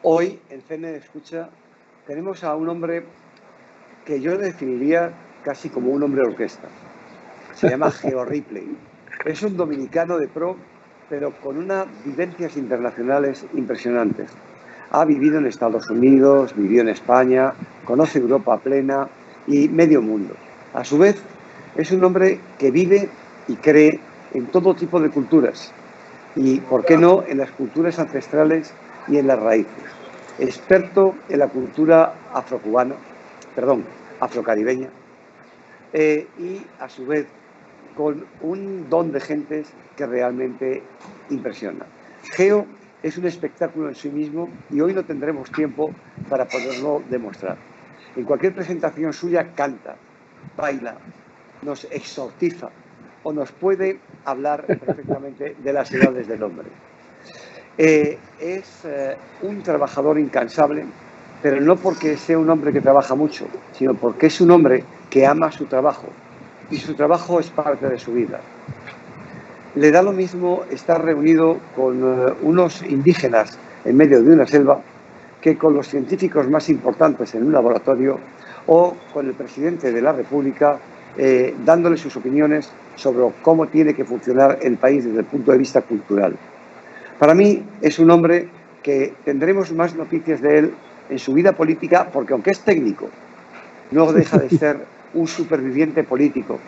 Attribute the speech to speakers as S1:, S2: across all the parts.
S1: Hoy, en CNE Escucha, tenemos a un hombre que yo definiría casi como un hombre orquesta. Se llama Geo Ripley. Es un dominicano de pro, pero con unas vivencias internacionales impresionantes. Ha vivido en Estados Unidos, vivió en España, conoce Europa plena y medio mundo. A su vez, es un hombre que vive y cree en todo tipo de culturas y, ¿por qué no?, en las culturas ancestrales y en las raíces. Experto en la cultura afrocaribeña, y a su vez con un don de gentes que realmente impresiona. Geo es un espectáculo en sí mismo y hoy no tendremos tiempo para poderlo demostrar. En cualquier presentación suya canta, baila, nos exorciza o nos puede hablar perfectamente de las edades del hombre. Es un trabajador incansable, pero no porque sea un hombre que trabaja mucho, sino porque es un hombre que ama su trabajo y su trabajo es parte de su vida. Le da lo mismo estar reunido con unos indígenas en medio de una selva que con los científicos más importantes en un laboratorio o con el presidente de la República dándole sus opiniones sobre cómo tiene que funcionar el país desde el punto de vista cultural. Para mí es un hombre que tendremos más noticias de él en su vida política, porque aunque es técnico, no deja de ser un superviviente político.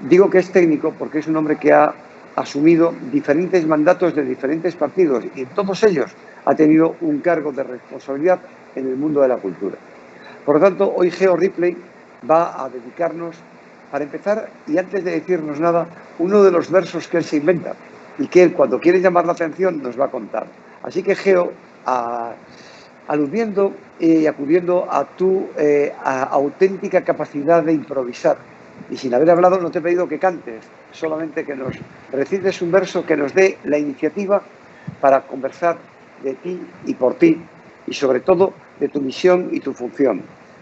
S1: Digo que es técnico porque es un hombre que ha asumido diferentes mandatos de diferentes partidos y en todos ellos ha tenido un cargo de responsabilidad en el mundo de la cultura. Por lo tanto, hoy Geo Ripley va a dedicarnos, para empezar, y antes de decirnos nada, uno de los versos que él se inventa y que él, cuando quiere llamar la atención, nos va a contar. Así que, Geo, aludiendo y acudiendo a tu auténtica capacidad de improvisar, y sin haber hablado no te he pedido que cantes, solamente que nos recites un verso que nos dé la iniciativa para conversar de ti y por ti, y sobre todo de tu misión y tu función,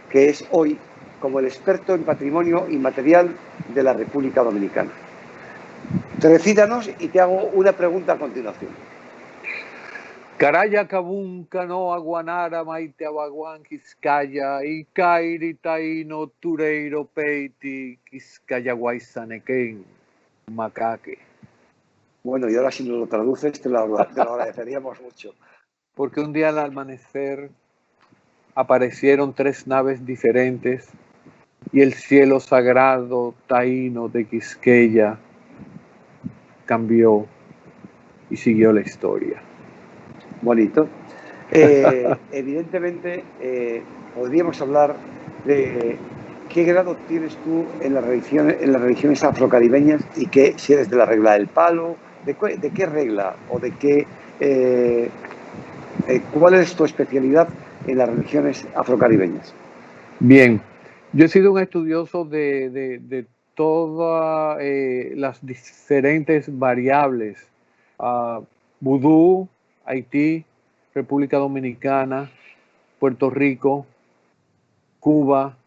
S1: que es hoy como el experto en patrimonio inmaterial de la República Dominicana. Recítanos y te hago una pregunta a continuación.
S2: Caraya kabunka no aguanara maite abaguan Quiscaya y kairi taino tureiro peiti Quiscaya guaisaneken macaque.
S1: Bueno, y ahora si nos lo traduces te lo agradeceríamos mucho.
S2: Porque un día al amanecer aparecieron 3 naves diferentes y el cielo sagrado taíno de Quisqueya cambió y siguió la historia.
S1: Bonito. Evidentemente, podríamos hablar de qué grado tienes tú en las religiones afrocaribeñas y si eres de la regla del palo, de qué regla o de qué, cuál es tu especialidad en las religiones afrocaribeñas.
S2: Bien, yo he sido un estudioso de todas las diferentes variables, vudú, Haití, República Dominicana, Puerto Rico, Cuba,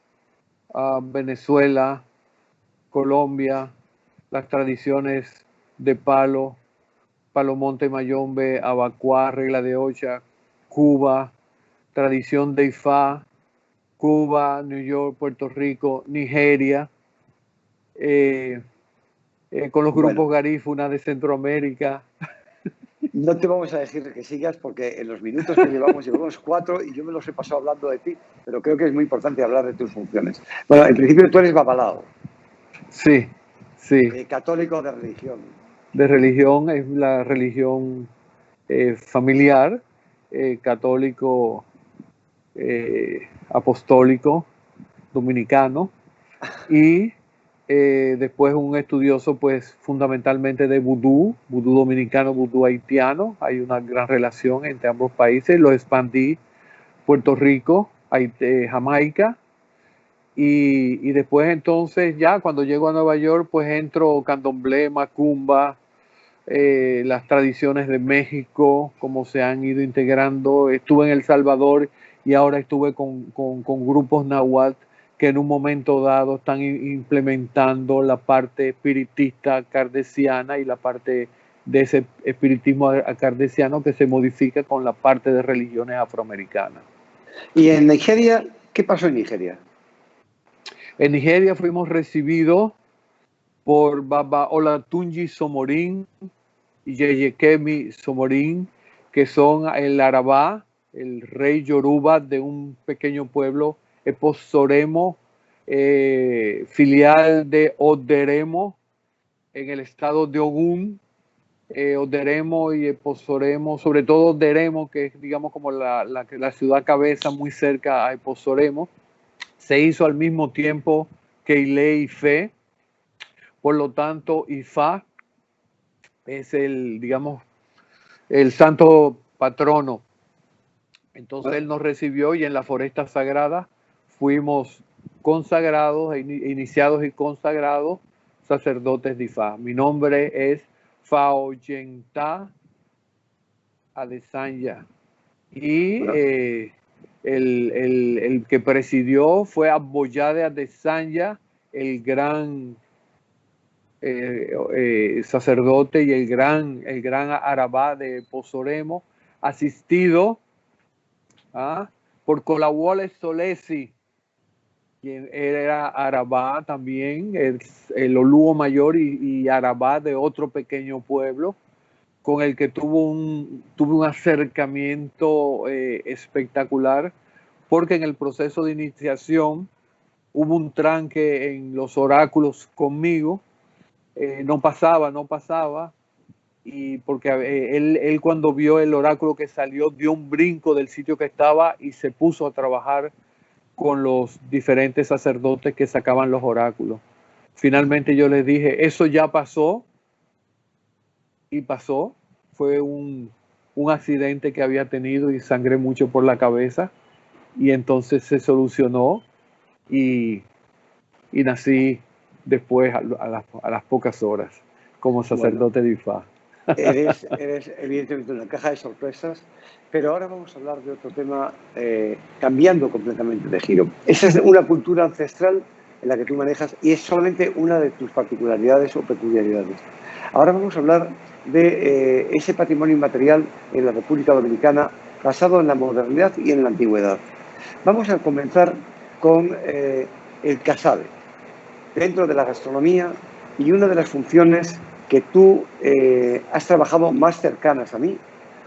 S2: Venezuela, Colombia, las tradiciones de palo, Palomonte, Mayombe, Abacuá, Regla de Ocha, Cuba, tradición de Ifá, Cuba, New York, Puerto Rico, Nigeria, con los grupos garífunas de Centroamérica.
S1: No te vamos a decir que sigas porque en los minutos que llevamos 4 y yo me los he pasado hablando de ti, pero creo que es muy importante hablar de tus funciones. Bueno, en principio tú eres babalao.
S2: Sí, sí.
S1: Católico de religión.
S2: De religión, es la religión familiar, católico, apostólico, dominicano, y después un estudioso pues fundamentalmente de vudú dominicano, vudú haitiano. Hay una gran relación entre ambos países. Lo expandí Puerto Rico, Jamaica, y después entonces ya cuando llego a Nueva York pues entro candomblé, macumba, las tradiciones de México, cómo se han ido integrando. Estuve en El Salvador y ahora estuve con grupos náhuatl que en un momento dado están implementando la parte espiritista kardeciana y la parte de ese espiritismo kardeciano que se modifica con la parte de religiones afroamericanas.
S1: ¿Y en Nigeria? ¿Qué pasó en Nigeria?
S2: En Nigeria fuimos recibidos por Baba Olatunji Somorín y Yeyekemi Somorín, que son el Arabá, el rey Yoruba de un pequeño pueblo, Eposoremo, filial de Oderemo, en el estado de Ogún. Oderemo y Eposoremo, sobre todo Oderemo, que es, digamos, como la ciudad cabeza muy cerca a Eposoremo, se hizo al mismo tiempo que Ile Ife. Por lo tanto, Ifá es el, digamos, el santo patrono. Entonces él nos recibió y en la foresta sagrada fuimos consagrados, iniciados y consagrados sacerdotes de Ifá. Mi nombre es Faoyenta Adesanya y el que presidió fue Aboyade Adesanya, el gran sacerdote y el gran Arabá de Posoremo, asistido por Colawole Solesi, quien era Arabá también, el Olúo mayor y Arabá de otro pequeño pueblo, con el que tuve un acercamiento espectacular, porque en el proceso de iniciación hubo un tranque en los oráculos conmigo. No pasaba, y porque él cuando vio el oráculo que salió, dio un brinco del sitio que estaba y se puso a trabajar con los diferentes sacerdotes que sacaban los oráculos. Finalmente yo les dije, eso ya pasó, y pasó. Fue un accidente que había tenido y sangré mucho por la cabeza, y entonces se solucionó y nací después a las pocas horas como sacerdote de Ifá.
S1: Eres evidentemente una caja de sorpresas, pero ahora vamos a hablar de otro tema, cambiando completamente de giro. Esa es una cultura ancestral en la que tú manejas y es solamente una de tus particularidades o peculiaridades. Ahora vamos a hablar de ese patrimonio inmaterial en la República Dominicana basado en la modernidad y en la antigüedad. Vamos a comenzar con el casabe, dentro de la gastronomía, y una de las funciones que tú has trabajado más cercanas a mí,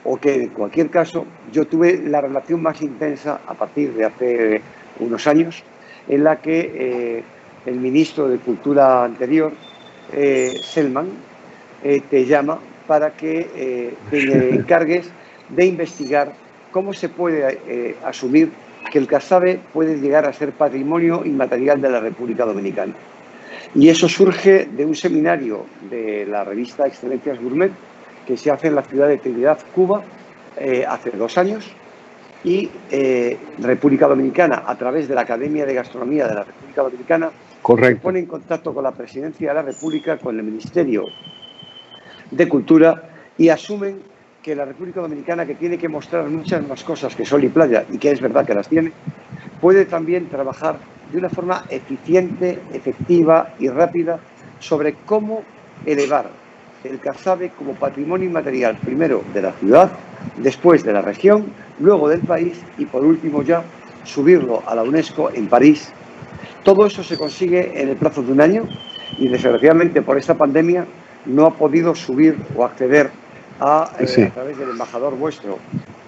S1: o que en cualquier caso yo tuve la relación más intensa a partir de hace unos años, en la que el ministro de Cultura anterior, Selman, te llama para que te encargues de investigar cómo se puede asumir que el casabe puede llegar a ser patrimonio inmaterial de la República Dominicana. Y eso surge de un seminario de la revista Excelencias Gourmet que se hace en la ciudad de Trinidad, Cuba, hace 2 años, y República Dominicana, a través de la Academia de Gastronomía de la República Dominicana,
S2: Correcto,
S1: se pone en contacto con la Presidencia de la República, con el Ministerio de Cultura, y asumen que la República Dominicana, que tiene que mostrar muchas más cosas que sol y playa, y que es verdad que las tiene, puede también trabajar de una forma eficiente, efectiva y rápida sobre cómo elevar el casabe como patrimonio inmaterial, primero de la ciudad, después de la región, luego del país y por último ya subirlo a la UNESCO en París. Todo eso se consigue en el plazo de un año y desgraciadamente por esta pandemia no ha podido subir o acceder a través del embajador vuestro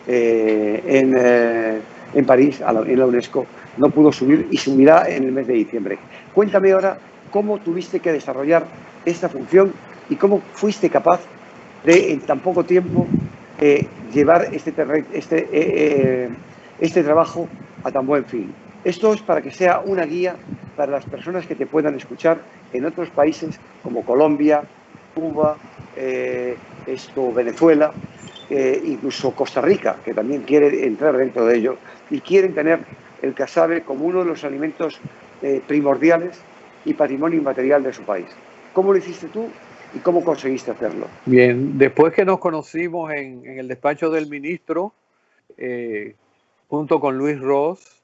S1: en París, en la UNESCO, no pudo subir y subirá en el mes de diciembre. Cuéntame ahora cómo tuviste que desarrollar esta función y cómo fuiste capaz de, en tan poco tiempo, llevar este trabajo a tan buen fin. Esto es para que sea una guía para las personas que te puedan escuchar en otros países como Colombia, Cuba, Venezuela, incluso Costa Rica, que también quiere entrar dentro de ello y quieren tener el casabe como uno de los alimentos primordiales y patrimonio inmaterial de su país. ¿Cómo lo hiciste tú y cómo conseguiste hacerlo?
S2: Bien, después que nos conocimos en el despacho del ministro, junto con Luis Ross,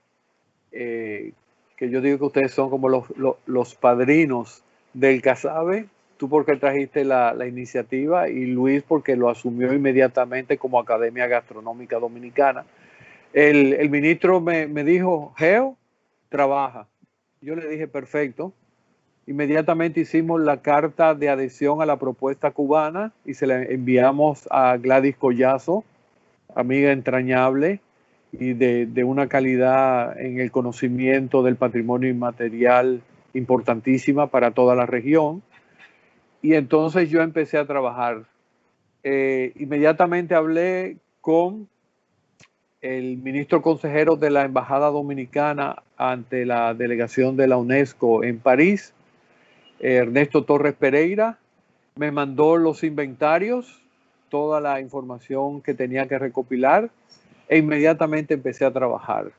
S2: que yo digo que ustedes son como los padrinos del casabe, tú porque trajiste la iniciativa y Luis porque lo asumió inmediatamente como Academia Gastronómica Dominicana. El ministro me dijo, Geo, trabaja. Yo le dije, perfecto. Inmediatamente hicimos la carta de adhesión a la propuesta cubana y se la enviamos a Gladys Collazo, amiga entrañable y de una calidad en el conocimiento del patrimonio inmaterial importantísima para toda la región. Y entonces yo empecé a trabajar. Inmediatamente hablé con el ministro consejero de la Embajada Dominicana ante la delegación de la UNESCO en París, Ernesto Torres Pereira. Me mandó los inventarios, toda la información que tenía que recopilar e inmediatamente empecé a trabajar.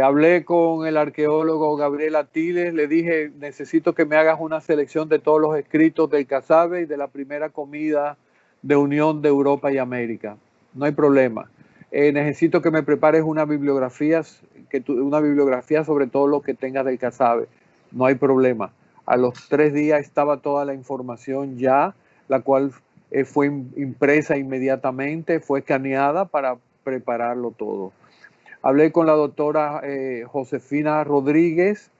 S2: Hablé con el arqueólogo Gabriel Atiles, le dije, necesito que me hagas una selección de todos los escritos del Casabe y de la primera comida de Unión de Europa y América. No hay problema. Necesito que me prepares una bibliografía sobre todo lo que tengas del Casabe. No hay problema. A los 3 días estaba toda la información ya, la cual fue impresa inmediatamente, fue escaneada para prepararlo todo. Hablé con la doctora Josefina Rodríguez,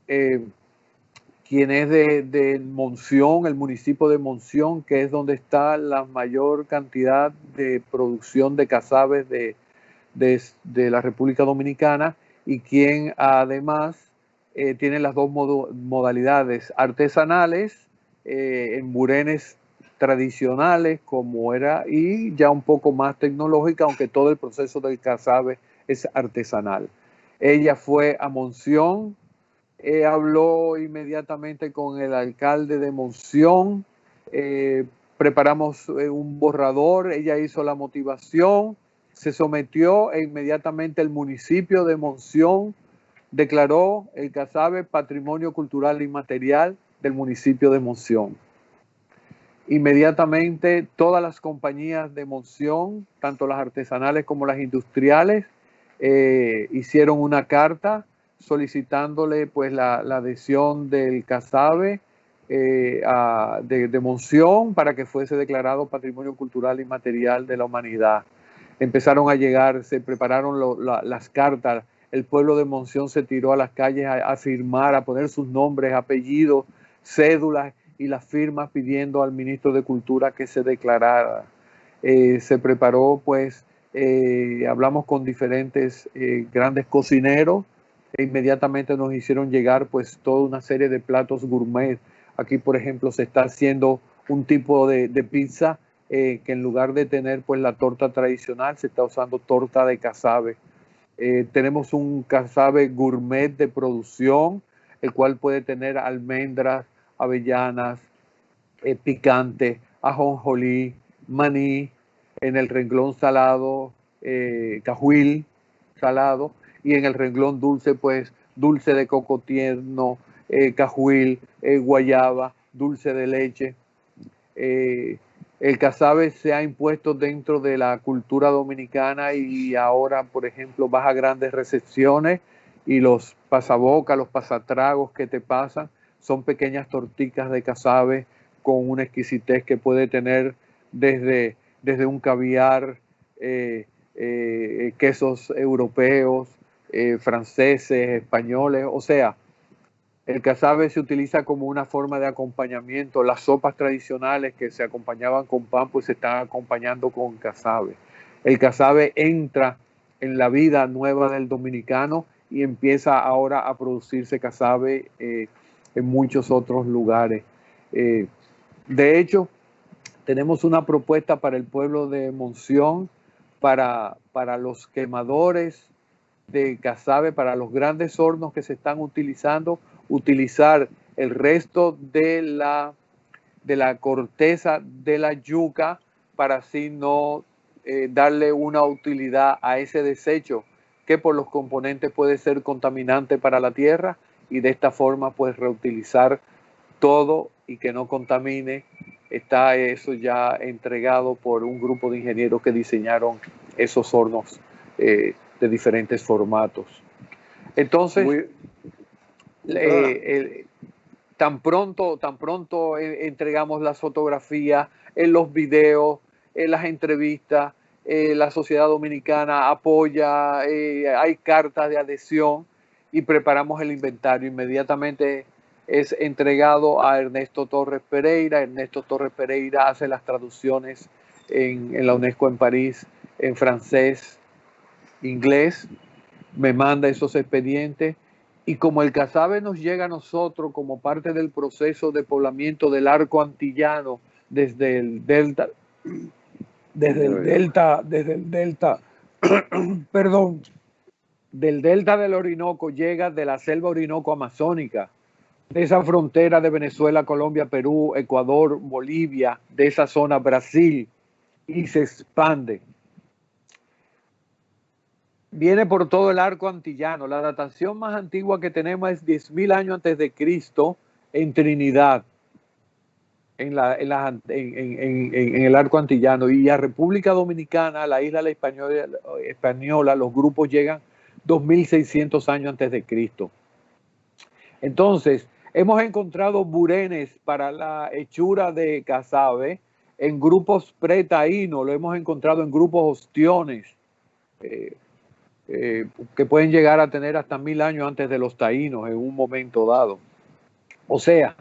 S2: quien es de Monción, el municipio de Monción, que es donde está la mayor cantidad de producción de casabes de la República Dominicana y quien además tiene las dos modalidades artesanales, en burenes tradicionales como era y ya un poco más tecnológica, aunque todo el proceso del casabe es artesanal. Ella fue a Monción, habló inmediatamente con el alcalde de Monción, preparamos un borrador, ella hizo la motivación, se sometió e inmediatamente el municipio de Monción declaró el casabe Patrimonio Cultural Inmaterial del municipio de Monción. Inmediatamente todas las compañías de Monción, tanto las artesanales como las industriales, hicieron una carta solicitándole pues la adhesión del casabe de Monción para que fuese declarado Patrimonio Cultural Inmaterial de la Humanidad. Empezaron a llegar, se prepararon las cartas, el pueblo de Monción se tiró a las calles a firmar, a poner sus nombres, apellidos, cédulas y las firmas pidiendo al ministro de Cultura que se declarara. Se preparó pues, hablamos con diferentes grandes cocineros e inmediatamente nos hicieron llegar pues toda una serie de platos gourmet. Aquí por ejemplo se está haciendo un tipo de pizza que en lugar de tener pues la torta tradicional se está usando torta de casabe. Tenemos un casabe gourmet de producción, el cual puede tener almendras, avellanas, picante, ajonjolí, maní, en el renglón salado, cajuil salado, y en el renglón dulce, pues dulce de coco tierno, cajuil, guayaba, dulce de leche. El casabe se ha impuesto dentro de la cultura dominicana y ahora, por ejemplo, vas a grandes recepciones y los pasabocas, los pasatragos que te pasan son pequeñas torticas de casabe con una exquisitez que puede tener desde un caviar, quesos europeos, franceses, españoles, o sea, el casabe se utiliza como una forma de acompañamiento. Las sopas tradicionales que se acompañaban con pan, pues se están acompañando con casabe. El casabe entra en la vida nueva del dominicano y empieza ahora a producirse casabe en muchos otros lugares. De hecho, tenemos una propuesta para el pueblo de Monción, para los quemadores de casabe, para los grandes hornos que se están utilizando, utilizar el resto de la corteza de la yuca para así no darle una utilidad a ese desecho que por los componentes puede ser contaminante para la tierra y de esta forma pues reutilizar todo y que no contamine. Está eso ya entregado por un grupo de ingenieros que diseñaron esos hornos de diferentes formatos. Entonces, tan pronto entregamos las fotografías, en los videos, en las entrevistas, la sociedad dominicana apoya, hay cartas de adhesión y preparamos el inventario. Inmediatamente es entregado a Ernesto Torres Pereira. Ernesto Torres Pereira hace las traducciones en la UNESCO en París, en francés, inglés, me manda esos expedientes. Y como el casabe nos llega a nosotros como parte del proceso de poblamiento del arco antillano desde el delta, perdón, del delta del Orinoco, llega de la selva orinoco amazónica, de esa frontera de Venezuela, Colombia, Perú, Ecuador, Bolivia, de esa zona Brasil, y se expande. Viene por todo el arco antillano. La datación más antigua que tenemos es 10.000 años antes de Cristo en Trinidad, en el arco antillano. Y a República Dominicana, la isla la española, los grupos llegan 2.600 años antes de Cristo. Entonces, hemos encontrado burenes para la hechura de casabe en grupos pretaínos, lo hemos encontrado en grupos ostiones, que pueden llegar a tener hasta 1.000 años antes de los taínos en un momento dado. O sea,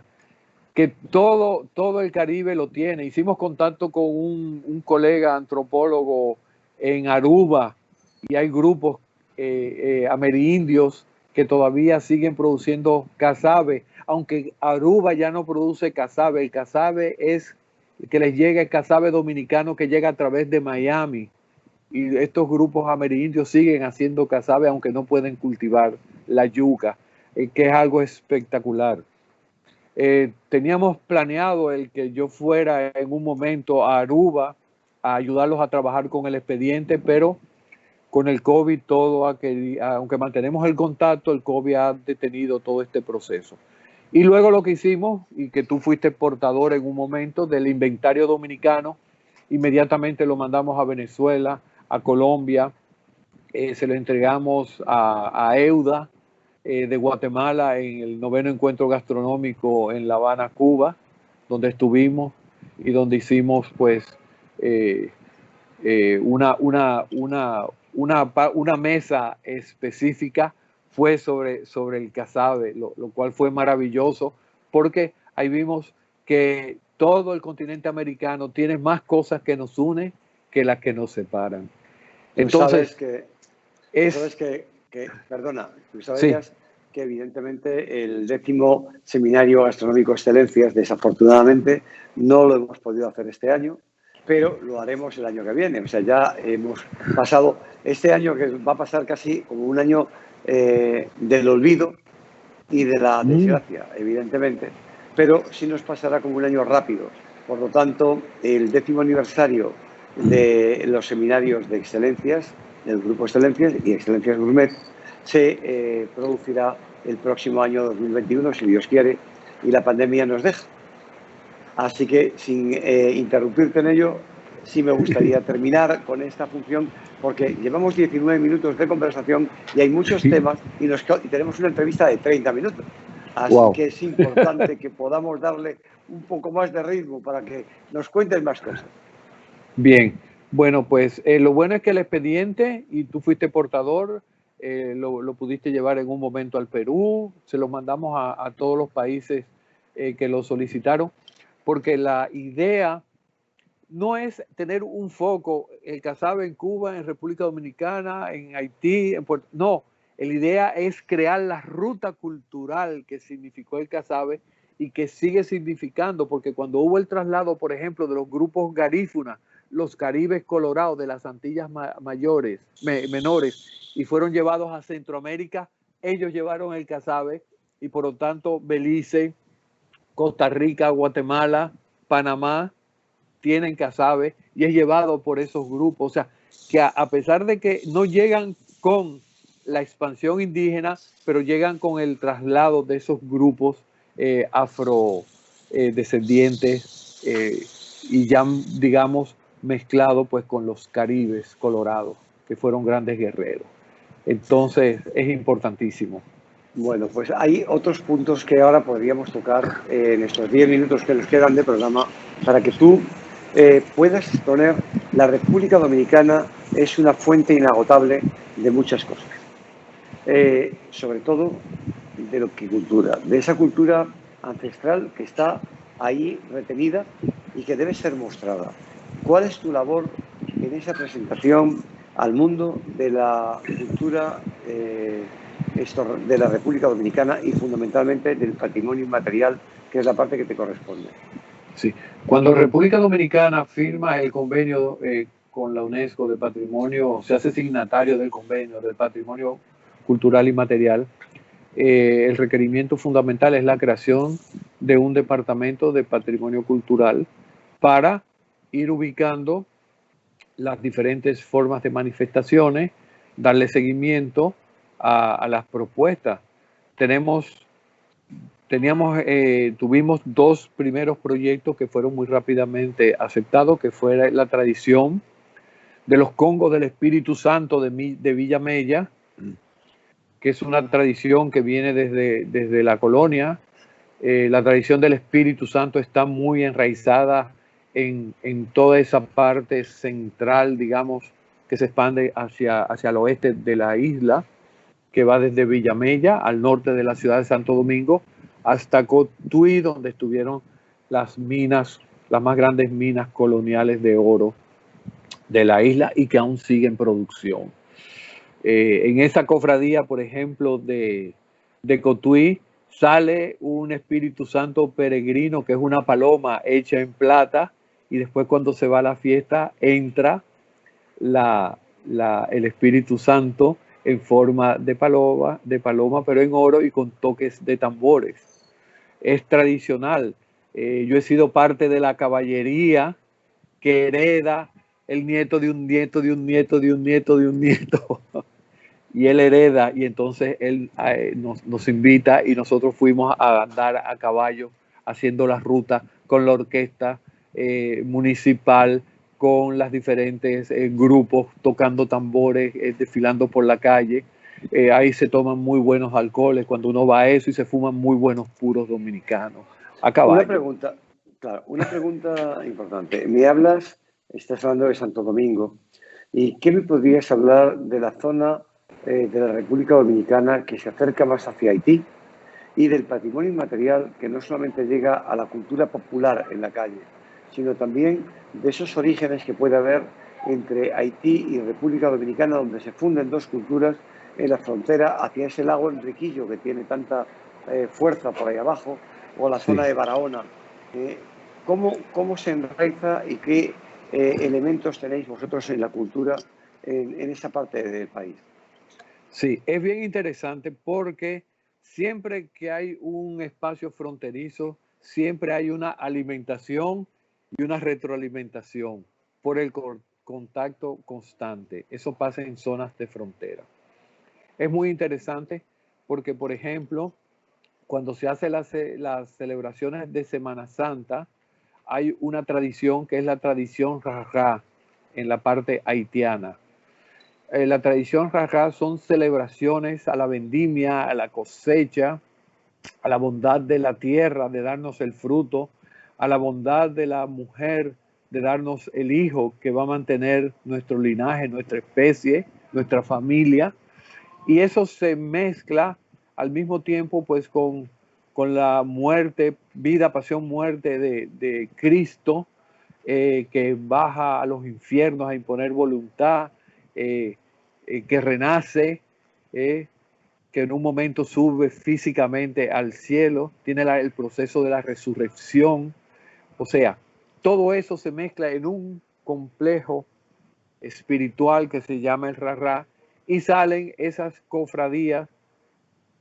S2: que todo el Caribe lo tiene. Hicimos contacto con un colega antropólogo en Aruba y hay grupos amerindios que todavía siguen produciendo casabe, aunque Aruba ya no produce casabe. El casabe es que les llega el casabe dominicano que llega a través de Miami. Y estos grupos amerindios siguen haciendo casabe, aunque no pueden cultivar la yuca, que es algo espectacular. Teníamos planeado el que yo fuera en un momento a Aruba a ayudarlos a trabajar con el expediente, pero con el COVID aunque mantenemos el contacto, el COVID ha detenido todo este proceso. Y luego lo que hicimos, y que tú fuiste portador en un momento del inventario dominicano, inmediatamente lo mandamos a Venezuela, a Colombia, se lo entregamos a EUDA de Guatemala en el 9º encuentro gastronómico en La Habana, Cuba, donde estuvimos y donde hicimos pues una mesa específica fue sobre el casabe, lo cual fue maravilloso porque ahí vimos que todo el continente americano tiene más cosas que nos unen que las que nos separan. Entonces,
S1: tú sabías que evidentemente el 10º Seminario Gastronómico Excelencias, desafortunadamente, no lo hemos podido hacer este año, pero lo haremos el año que viene. O sea, ya hemos pasado este año, que va a pasar casi como un año del olvido y de la desgracia, evidentemente, pero sí nos pasará como un año rápido. Por lo tanto, el 10º aniversario de los seminarios de excelencias, del Grupo Excelencias y Excelencias Gourmet, se producirá el próximo año 2021, si Dios quiere, y la pandemia nos deja. Así que, sin interrumpirte en ello, sí me gustaría terminar con esta función, porque llevamos 19 minutos de conversación y hay muchos temas y tenemos una entrevista de 30 minutos. Así que es importante que podamos darle un poco más de ritmo para que nos cuenten más cosas.
S2: Bien, bueno, pues lo bueno es que el expediente, y tú fuiste portador, lo pudiste llevar en un momento al Perú, se lo mandamos a todos los países que lo solicitaron, porque la idea no es tener un foco, el casabe en Cuba, en República Dominicana, en Haití, en Puerto... No, la idea es crear la ruta cultural que significó el casabe y que sigue significando, porque cuando hubo el traslado, por ejemplo, de los grupos garífunas, los caribes colorados de las Antillas menores, y fueron llevados a Centroamérica, ellos llevaron el casabe, y por lo tanto Belice, Costa Rica, Guatemala, Panamá, tienen casabe y es llevado por esos grupos. O sea, que a pesar de que no llegan con la expansión indígena, pero llegan con el traslado de esos grupos afrodescendientes y ya, digamos, mezclado pues con los caribes colorados, que fueron grandes guerreros. Entonces, es importantísimo.
S1: Bueno, pues hay otros puntos que ahora podríamos tocar en estos 10 minutos que nos quedan de programa para que tú puedas exponer. La República Dominicana es una fuente inagotable de muchas cosas, sobre todo de lo que cultura, de esa cultura ancestral que está ahí retenida y que debe ser mostrada. ¿Cuál es tu labor en esa presentación al mundo de la cultura de la República Dominicana y fundamentalmente del patrimonio inmaterial, que es la parte que te corresponde?
S2: Sí. Cuando República Dominicana firma el convenio con la UNESCO de patrimonio, se hace signatario del convenio del patrimonio cultural y material, el requerimiento fundamental es la creación de un departamento de patrimonio cultural para ir ubicando las diferentes formas de manifestaciones, darle seguimiento a las propuestas. Tuvimos dos primeros proyectos que fueron muy rápidamente aceptados, que fue la tradición de los congos del Espíritu Santo de Villa Mella, que es una tradición que viene desde la colonia. La tradición del Espíritu Santo está muy enraizada en toda esa parte central, digamos, que se expande hacia el oeste de la isla, que va desde Villamella al norte de la ciudad de Santo Domingo hasta Cotuí, donde estuvieron las minas, las más grandes minas coloniales de oro de la isla y que aún siguen en producción. En esa cofradía, por ejemplo, de Cotuí, sale un Espíritu Santo peregrino, que es una paloma hecha en plata, y después cuando se va a la fiesta entra el Espíritu Santo en forma de paloma, pero en oro y con toques de tambores. Es tradicional. Yo he sido parte de la caballería que hereda el nieto de un nieto de un nieto de un nieto de un nieto. Y él hereda, y entonces él nos invita y nosotros fuimos a andar a caballo haciendo la ruta con la orquesta municipal, con las diferentes grupos tocando tambores, desfilando por la calle. Ahí se toman muy buenos alcoholes cuando uno va a eso y se fuman muy buenos puros dominicanos a
S1: Una
S2: caballo.
S1: pregunta, claro, una pregunta importante. Estás hablando de Santo Domingo, ¿y qué me podrías hablar de la zona de la República Dominicana que se acerca más hacia Haití y del patrimonio inmaterial que no solamente llega a la cultura popular en la calle, sino también de esos orígenes que puede haber entre Haití y República Dominicana, donde se funden dos culturas en la frontera hacia ese lago Enriquillo que tiene tanta fuerza por ahí abajo, o la
S2: Sí.
S1: zona de Barahona? ¿Cómo se enraiza y qué elementos tenéis vosotros en la cultura en esa parte del país?
S2: Sí, es bien interesante porque siempre que hay un espacio fronterizo, siempre hay una alimentación y una retroalimentación por el contacto constante. Eso pasa en zonas de frontera. Es muy interesante porque, por ejemplo, cuando se hacen las celebraciones de Semana Santa, hay una tradición que es la tradición Rajá en la parte haitiana. La tradición Rajá son celebraciones a la vendimia, a la cosecha, a la bondad de la tierra, de darnos el fruto, a la bondad de la mujer, de darnos el hijo que va a mantener nuestro linaje, nuestra especie, nuestra familia. Y eso se mezcla al mismo tiempo pues con la muerte, vida, pasión, muerte de Cristo, que baja a los infiernos a imponer voluntad, que renace, que en un momento sube físicamente al cielo, tiene el proceso de la resurrección. O sea, todo eso se mezcla en un complejo espiritual que se llama el Rará, y salen esas cofradías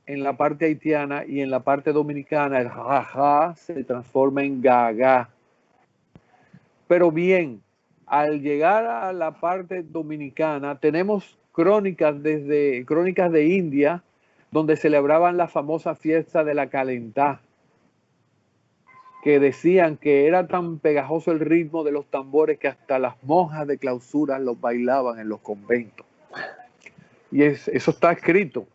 S2: en la parte haitiana, y en la parte dominicana el Rajá se transforma en Gaga. Pero bien, al llegar a la parte dominicana, tenemos crónicas de India, donde celebraban la famosa fiesta de la Calentá, que decían que era tan pegajoso el ritmo de los tambores que hasta las monjas de clausura los bailaban en los conventos. Y eso está escrito.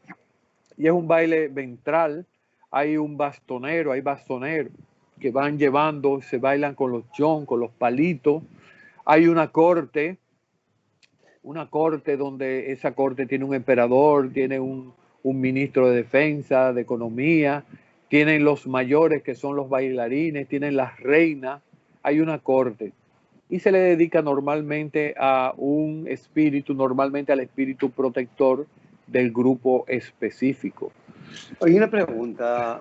S2: y es un baile ventral. Hay un bastonero, hay bastoneros que van llevando, se bailan con los chon, con los palitos. Hay una corte donde esa corte tiene un emperador, tiene un ministro de defensa, de economía, tienen los mayores que son los bailarines, tienen las reinas, hay una corte. Y se le dedica normalmente a un espíritu, normalmente al espíritu protector del grupo específico.
S1: Oye, una pregunta.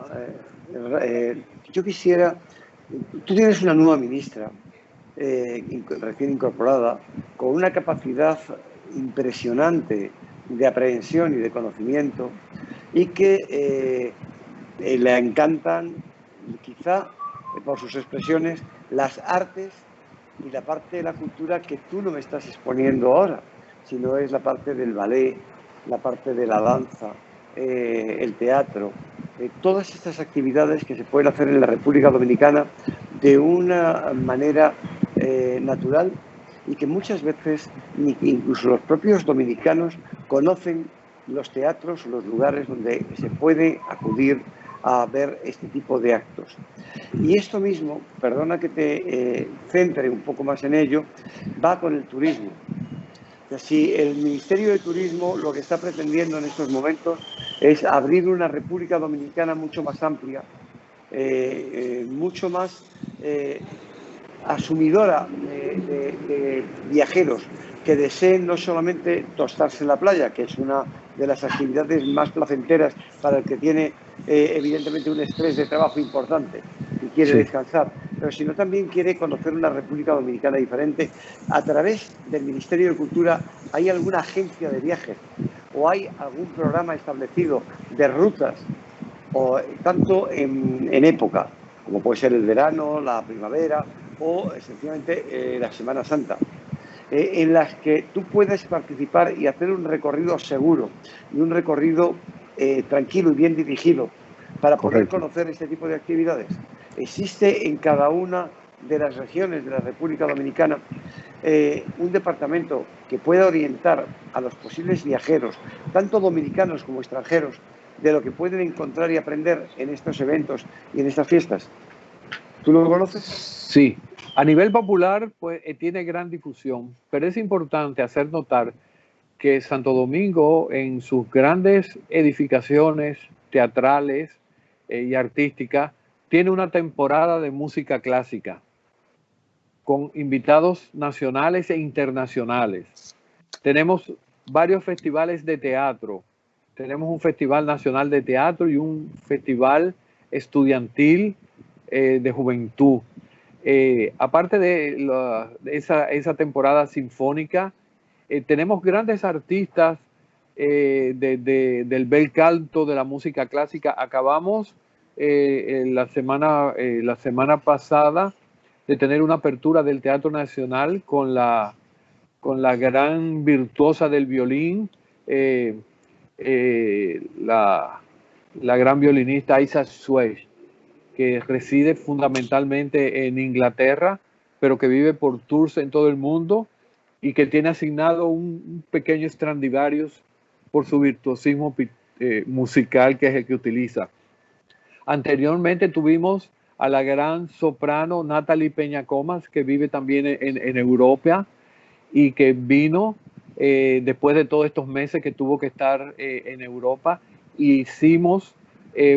S1: Yo quisiera, tú tienes una nueva ministra recién incorporada, con una capacidad impresionante de aprehensión y de conocimiento, y que le encantan, quizá por sus expresiones, las artes y la parte de la cultura que tú no me estás exponiendo ahora, sino es la parte del ballet, la parte de la danza, el teatro, todas estas actividades que se pueden hacer en la República Dominicana de una manera natural, y que muchas veces incluso los propios dominicanos conocen los teatros o los lugares donde se puede acudir a ver este tipo de actos. Y esto mismo, perdona que te centre un poco más en ello, va con el turismo. Si el Ministerio de Turismo lo que está pretendiendo en estos momentos es abrir una República Dominicana mucho más amplia, mucho más asumidora de viajeros que deseen no solamente tostarse en la playa, que es una de las actividades más placenteras para el que tiene evidentemente un estrés de trabajo importante y quiere descansar, pero sino también quiere conocer una República Dominicana diferente. A través del Ministerio de Cultura, ¿hay alguna agencia de viajes o hay algún programa establecido de rutas, o tanto en época, como puede ser el verano, la primavera o sencillamente la Semana Santa, en las que tú puedes participar y hacer un recorrido seguro y un recorrido tranquilo y bien dirigido para poder conocer este tipo de actividades? ¿Existe en cada una de las regiones de la República Dominicana un departamento que pueda orientar a los posibles viajeros, tanto dominicanos como extranjeros, de lo que pueden encontrar y aprender en estos eventos y en estas fiestas? ¿Tú lo conoces?
S2: Sí, a nivel popular pues tiene gran difusión, pero es importante hacer notar que Santo Domingo, en sus grandes edificaciones teatrales y artísticas, tiene una temporada de música clásica con invitados nacionales e internacionales. Tenemos varios festivales de teatro. Tenemos un Festival Nacional de Teatro y un Festival Estudiantil de Juventud. Aparte de esa temporada sinfónica, tenemos grandes artistas del bel canto, de la música clásica. Acabamos la semana pasada de tener una apertura del Teatro Nacional con la gran virtuosa del violín, la gran violinista Isa Swash, que reside fundamentalmente en Inglaterra, pero que vive por tours en todo el mundo y que tiene asignado un pequeño Stradivarius por su virtuosismo musical, que es el que utiliza. Anteriormente tuvimos a la gran soprano Natalie Peñacomas, que vive también en Europa y que vino después de todos estos meses que tuvo que estar en Europa. Hicimos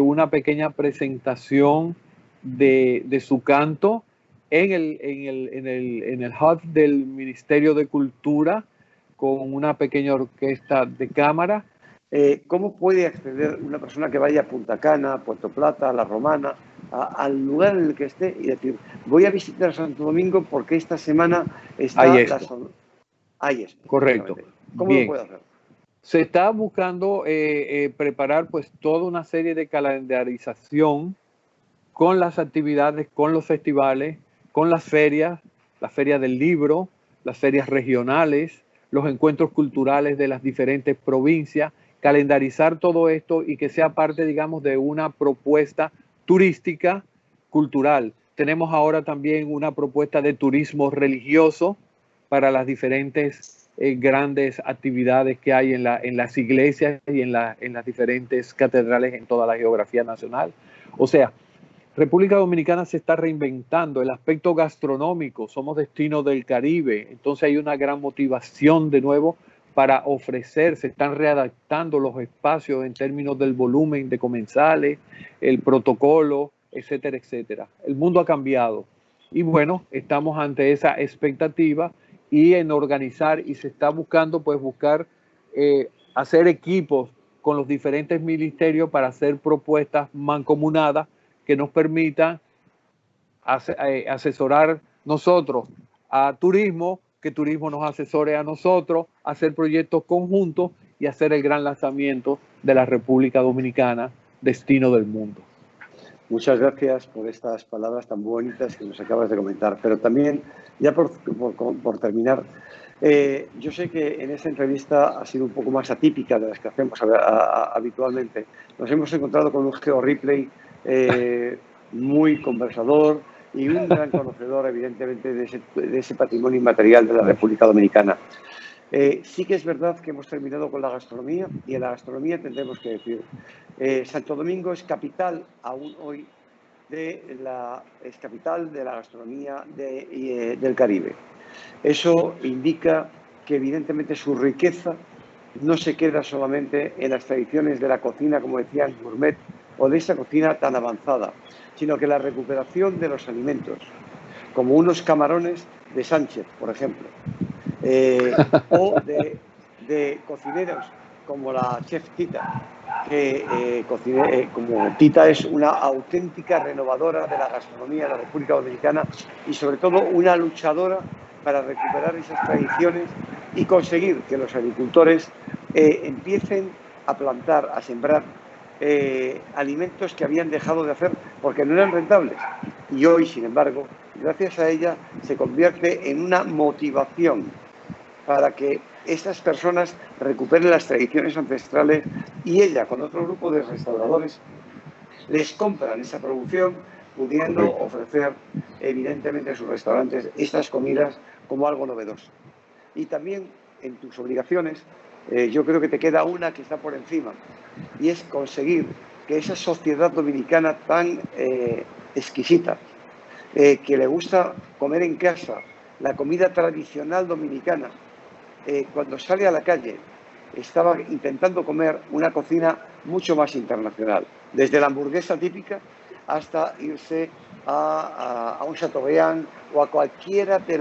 S2: una pequeña presentación de su canto en el hub del Ministerio de Cultura con una pequeña orquesta de cámara.
S1: ¿Cómo puede acceder una persona que vaya a Punta Cana, a Puerto Plata, a La Romana, al lugar en el que esté y decir, voy a visitar Santo Domingo porque esta semana está
S2: Hay esto. Correcto.
S1: ¿Cómo lo puede hacer?
S2: Se está buscando preparar pues toda una serie de calendarización con las actividades, con los festivales, con las ferias, la feria del libro, las ferias regionales, los encuentros culturales de las diferentes provincias, calendarizar todo esto y que sea parte, digamos, de una propuesta turística cultural. Tenemos ahora también una propuesta de turismo religioso para las diferentes grandes actividades que hay en las iglesias y en las diferentes catedrales en toda la geografía nacional. O sea, República Dominicana se está reinventando, el aspecto gastronómico, somos destino del Caribe, entonces hay una gran motivación de nuevo para ofrecer, se están readaptando los espacios en términos del volumen de comensales, el protocolo, etcétera, etcétera. El mundo ha cambiado y bueno, estamos ante esa expectativa y en organizar, y se está buscando pues buscar hacer equipos con los diferentes ministerios para hacer propuestas mancomunadas que nos permitan asesorar nosotros a turismo, que turismo nos asesore a nosotros, hacer proyectos conjuntos y hacer el gran lanzamiento de la República Dominicana, destino del mundo.
S1: Muchas gracias por estas palabras tan bonitas que nos acabas de comentar. Pero también, ya por terminar, yo sé que en esta entrevista ha sido un poco más atípica de las que hacemos habitualmente. Nos hemos encontrado con un Geo Ripley muy conversador y un gran conocedor, evidentemente, de ese patrimonio inmaterial de la República Dominicana. Sí que es verdad que hemos terminado con la gastronomía, y en la gastronomía tendremos que decir, Santo Domingo es capital aún hoy es capital de la gastronomía del Caribe. Eso indica que evidentemente su riqueza no se queda solamente en las tradiciones de la cocina, como decían, gourmet, o de esa cocina tan avanzada, sino que la recuperación de los alimentos, como unos camarones de Sánchez, por ejemplo, o de cocineros como la chef Tita, que como Tita es una auténtica renovadora de la gastronomía de la República Dominicana y sobre todo una luchadora para recuperar esas tradiciones y conseguir que los agricultores empiecen a plantar, a sembrar alimentos que habían dejado de hacer porque no eran rentables. Y hoy, sin embargo, gracias a ella, se convierte en una motivación para que estas personas recuperen las tradiciones ancestrales, y ella, con otro grupo de restauradores, les compran esa producción, pudiendo ofrecer, evidentemente, en sus restaurantes estas comidas como algo novedoso. Y también, en tus obligaciones, yo creo que te queda una que está por encima, y es conseguir que esa sociedad dominicana tan exquisita, que le gusta comer en casa, la comida tradicional dominicana, cuando sale a la calle, estaba intentando comer una cocina mucho más internacional, desde la hamburguesa típica hasta irse a un Chateaubriand o a cualquiera de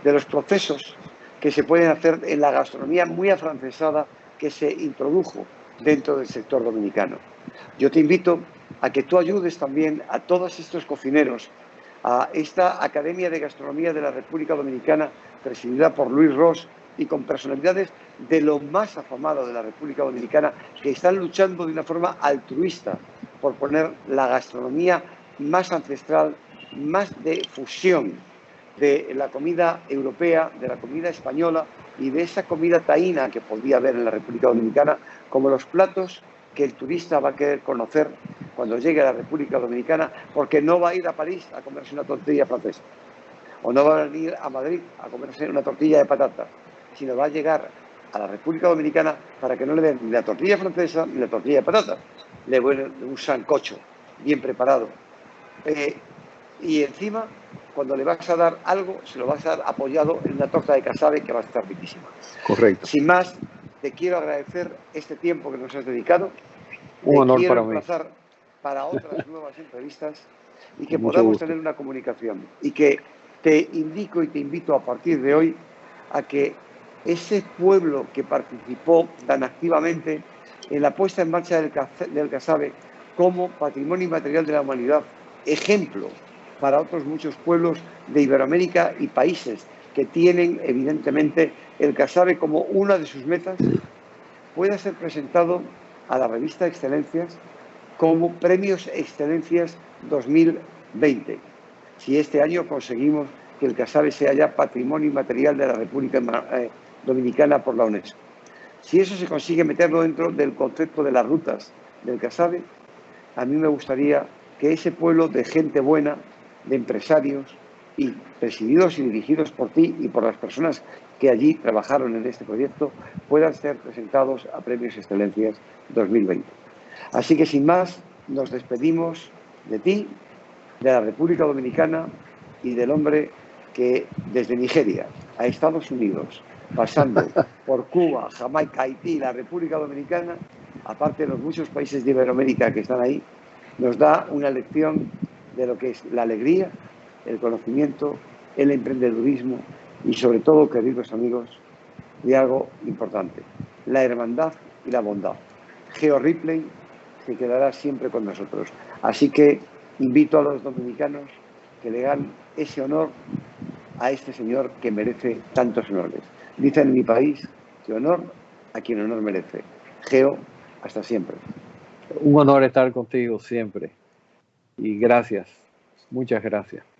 S1: los procesos que se pueden hacer en la gastronomía muy afrancesada que se introdujo dentro del sector dominicano. Yo te invito a que tú ayudes también a todos estos cocineros, a esta Academia de Gastronomía de la República Dominicana, presidida por Luis Ros, y con personalidades de lo más afamado de la República Dominicana, que están luchando de una forma altruista por poner la gastronomía más ancestral, más de fusión de la comida europea, de la comida española y de esa comida taína que podía haber en la República Dominicana, como los platos que el turista va a querer conocer cuando llegue a la República Dominicana, porque no va a ir a París a comerse una tortilla francesa, o no va a venir a Madrid a comerse una tortilla de patata, sino va a llegar a la República Dominicana para que no le den ni la tortilla francesa ni la tortilla de patata, le den un sancocho bien preparado. Y encima, cuando le vas a dar algo, se lo vas a dar apoyado en una torta de casabe que va a estar riquísima.
S2: Correcto.
S1: Sin más, te quiero agradecer este tiempo que nos has dedicado.
S2: Un honor
S1: quiero
S2: para mí.
S1: emplazar para otras nuevas entrevistas y que podamos tener una comunicación. Y que te indico y te invito a partir de hoy a que ese pueblo que participó tan activamente en la puesta en marcha del casabe como patrimonio inmaterial de la humanidad, ejemplo para otros muchos pueblos de Iberoamérica y países que tienen evidentemente el casabe como una de sus metas, pueda ser presentado a la revista Excelencias como Premios Excelencias 2020, si este año conseguimos que el casabe sea ya patrimonio inmaterial de la República Dominicana por la UNESCO. Si eso se consigue meterlo dentro del concepto de las rutas del casabe, a mí me gustaría que ese pueblo de gente buena, de empresarios, y presididos y dirigidos por ti y por las personas que allí trabajaron en este proyecto, puedan ser presentados a Premios Excelencias 2020. Así que, sin más, nos despedimos de ti, de la República Dominicana y del hombre que desde Nigeria a Estados Unidos, pasando por Cuba, Jamaica, Haití y la República Dominicana, aparte de los muchos países de Iberoamérica que están ahí, nos da una lección de lo que es la alegría, el conocimiento, el emprendedurismo y, sobre todo, queridos amigos, de algo importante, la hermandad y la bondad. Geo Ripley se quedará siempre con nosotros. Así que invito a los dominicanos que le hagan ese honor a este señor que merece tantos honores. Dicen en mi país que honor a quien honor merece. Geo, hasta siempre.
S2: Un honor estar contigo siempre. Y gracias. Muchas gracias.